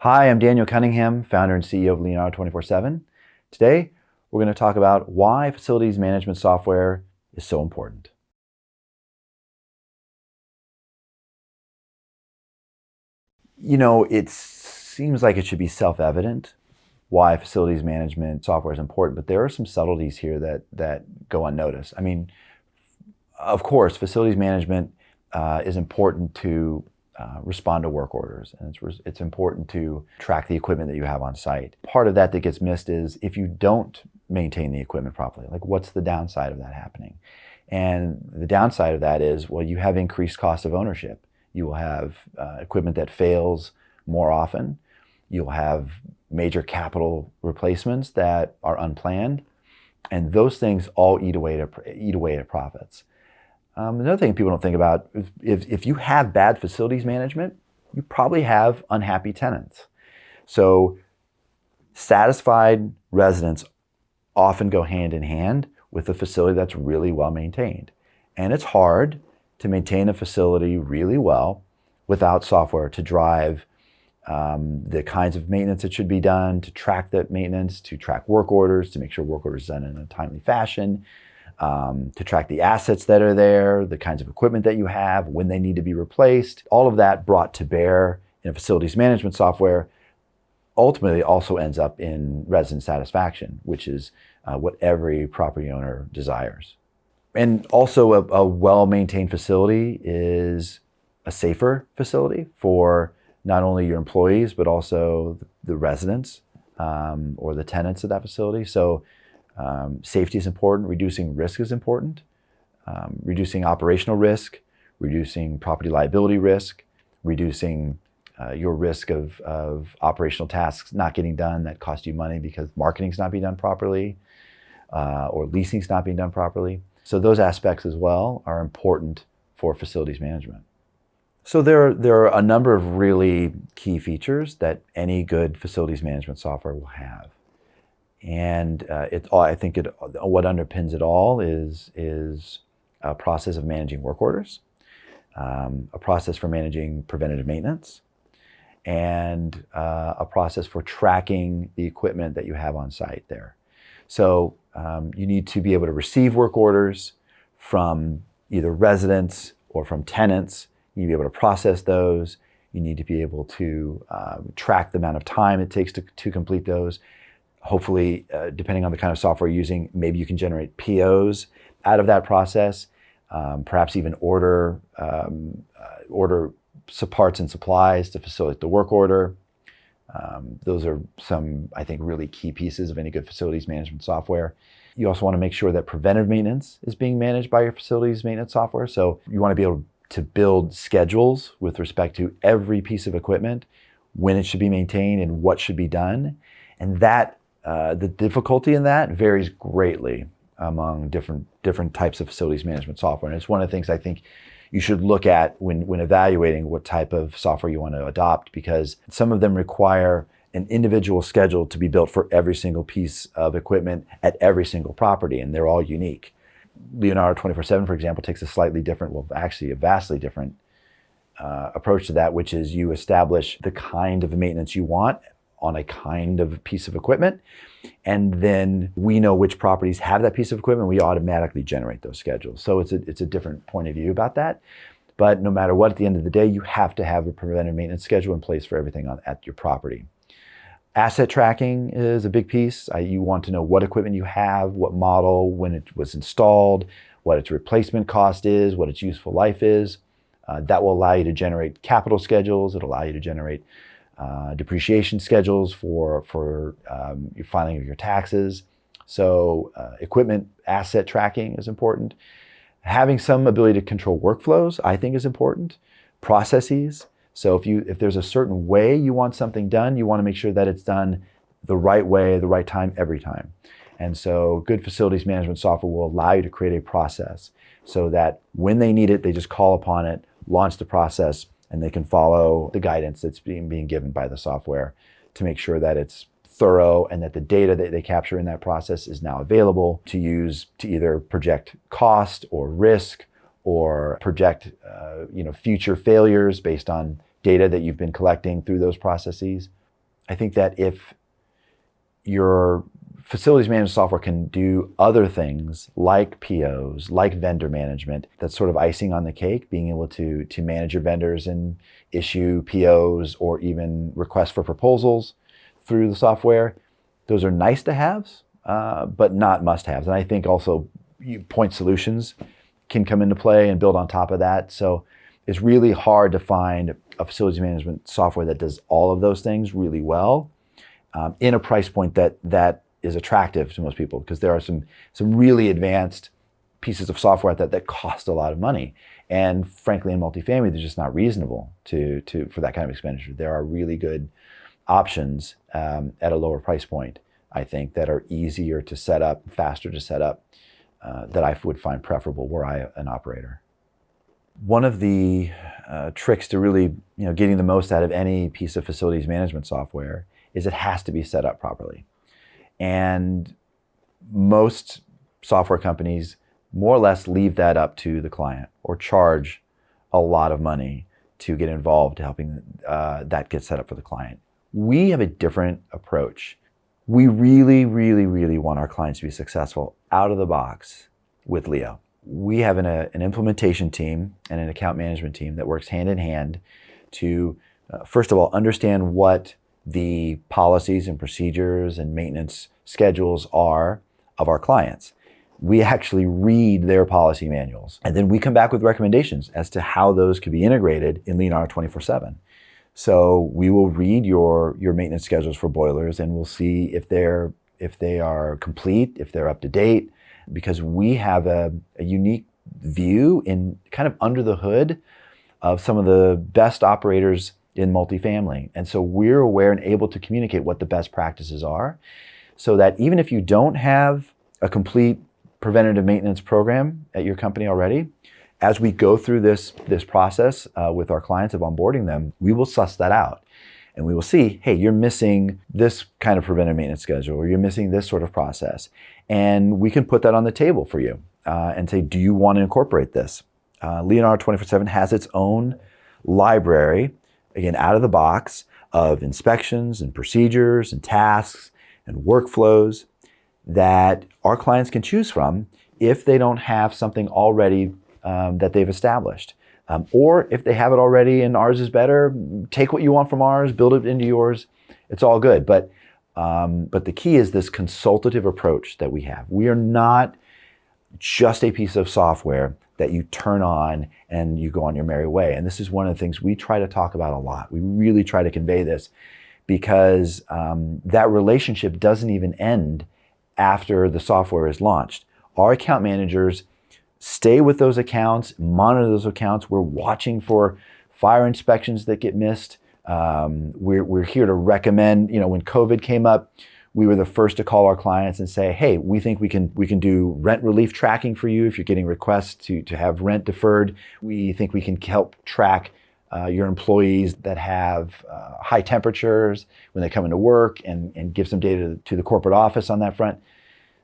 Hi, I'm Daniel Cunningham, founder and CEO of Leonardo 24/7. Today, we're going to talk about why facilities management software is so important. It seems like it should be self-evident why facilities management software is important, but there are some subtleties here that go unnoticed. Of course, facilities management is important to respond to work orders, and it's important to track the equipment that you have on site. Part of that gets missed is if you don't maintain the equipment properly, like what's the downside of that happening? And the downside of that is, well, you have increased cost of ownership. You will have equipment that fails more often. You'll have major capital replacements that are unplanned, and those things all eat away at profits. Another thing people don't think about, if you have bad facilities management, you probably have unhappy tenants. So satisfied residents often go hand in hand with a facility that's really well maintained. And it's hard to maintain a facility really well without software to drive the kinds of maintenance that should be done, to track that maintenance, to track work orders, to make sure work orders are done in a timely fashion, to track the assets that are there, the kinds of equipment that you have, when they need to be replaced. All of that brought to bear in a facilities management software ultimately also ends up in resident satisfaction, which is what every property owner desires. And also a well-maintained facility is a safer facility for not only your employees, but also the residents or the tenants of that facility. So safety is important, reducing risk is important, reducing operational risk, reducing property liability risk, reducing your risk of operational tasks not getting done that cost you money because marketing's not being done properly or leasing's not being done properly. So those aspects as well are important for facilities management. So there are a number of really key features that any good facilities management software will have. And what underpins it all is a process of managing work orders, a process for managing preventative maintenance, and a process for tracking the equipment that you have on site there. So you need to be able to receive work orders from either residents or from tenants. You need to be able to process those. You need to be able to track the amount of time it takes to complete those. Hopefully, depending on the kind of software you're using, maybe you can generate POs out of that process, perhaps even order parts and supplies to facilitate the work order. Those are some, I think, really key pieces of any good facilities management software. You also want to make sure that preventive maintenance is being managed by your facilities maintenance software. So you want to be able to build schedules with respect to every piece of equipment, when it should be maintained and what should be done. And that the difficulty in that varies greatly among different types of facilities management software. And it's one of the things I think you should look at when evaluating what type of software you want to adopt, because some of them require an individual schedule to be built for every single piece of equipment at every single property, and they're all unique. Leonardo 24/7, for example, takes a slightly different, well, actually a vastly different approach to that, which is you establish the kind of maintenance you want on a kind of piece of equipment, and then we know which properties have that piece of equipment. We automatically generate those schedules. So it's a different point of view about that. But no matter what, at the end of the day, you have to have a preventive maintenance schedule in place for everything at your property. Asset tracking is a big piece. You want to know what equipment you have, what model, when it was installed, what its replacement cost is, what its useful life is. That will allow you to generate capital schedules. It'll allow you to generate depreciation schedules for your filing of your taxes. So equipment asset tracking is important. Having some ability to control workflows, I think, is important. Processes. So if there's a certain way you want something done, you want to make sure that it's done the right way, the right time, every time. And so good facilities management software will allow you to create a process so that when they need it, they just call upon it, launch the process, and they can follow the guidance that's being given by the software to make sure that it's thorough and that the data that they capture in that process is now available to use to either project cost or risk or project future failures based on data that you've been collecting through those processes. I think that if your facilities management software can do other things like POs, like vendor management, that's sort of icing on the cake, being able to manage your vendors and issue POs or even requests for proposals through the software. Those are nice to haves, but not must haves. And I think also point solutions can come into play and build on top of that. So it's really hard to find a facilities management software that does all of those things really well in a price point that is attractive to most people, because there are some really advanced pieces of software that cost a lot of money. And frankly, in multifamily, they're just not reasonable for that kind of expenditure. There are really good options at a lower price point, I think, that are easier to set up, faster to set up, that I would find preferable were I an operator. One of the tricks to really getting the most out of any piece of facilities management software is it has to be set up properly. And most software companies more or less leave that up to the client or charge a lot of money to get involved helping that get set up for the client. We have a different approach. We really, really, really want our clients to be successful out of the box with Leo. We have an implementation team and an account management team that works hand in hand to, first of all, understand what the policies and procedures and maintenance schedules are of our clients. We actually read their policy manuals, and then we come back with recommendations as to how those could be integrated in Leonardo 24/7. So we will read your maintenance schedules for boilers, and we'll see if they are complete, if they're up to date, because we have a unique view in kind of under the hood of some of the best operators in multifamily. And so we're aware and able to communicate what the best practices are, so that even if you don't have a complete preventative maintenance program at your company already, as we go through this process with our clients of onboarding them, we will suss that out. And we will see, hey, you're missing this kind of preventive maintenance schedule, or you're missing this sort of process. And we can put that on the table for you and say, do you want to incorporate this? Leonardo 24/7 has its own library, again, out of the box, of inspections and procedures and tasks and workflows that our clients can choose from if they don't have something already that they've established. Or if they have it already and ours is better, take what you want from ours, build it into yours. It's all good. But the key is this consultative approach that we have. We are not just a piece of software that you turn on and you go on your merry way. And this is one of the things we try to talk about a lot. We really try to convey this, because that relationship doesn't even end after the software is launched. Our account managers stay with those accounts, monitor those accounts. We're watching for fire inspections that get missed. We're here to recommend, when COVID came up, we were the first to call our clients and say, hey, we think we can do rent relief tracking for you if you're getting requests to have rent deferred. We think we can help track your employees that have high temperatures when they come into work, and give some data to the corporate office on that front.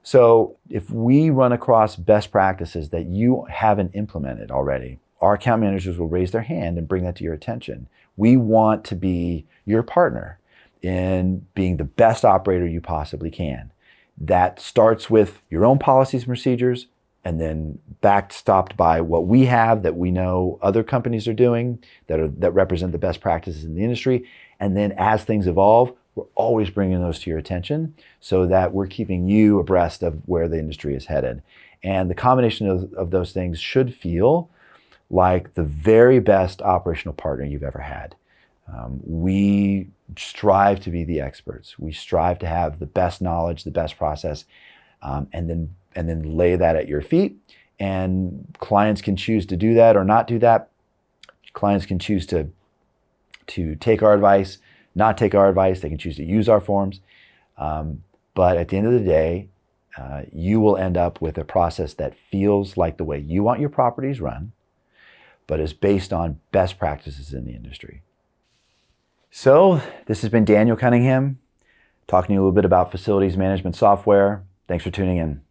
So if we run across best practices that you haven't implemented already, our account managers will raise their hand and bring that to your attention. We want to be your partner in being the best operator you possibly can. That starts with your own policies and procedures, and then backstopped by what we have that we know other companies are doing that represent the best practices in the industry. And then as things evolve, we're always bringing those to your attention so that we're keeping you abreast of where the industry is headed. And the combination of those things should feel like the very best operational partner you've ever had. We strive to be the experts. We strive to have the best knowledge, the best process, and then lay that at your feet. And clients can choose to do that or not do that. Clients can choose to take our advice, not take our advice. They can choose to use our forms. But at the end of the day, you will end up with a process that feels like the way you want your properties run, but is based on best practices in the industry. So this has been Daniel Cunningham talking to you a little bit about facilities management software. Thanks for tuning in.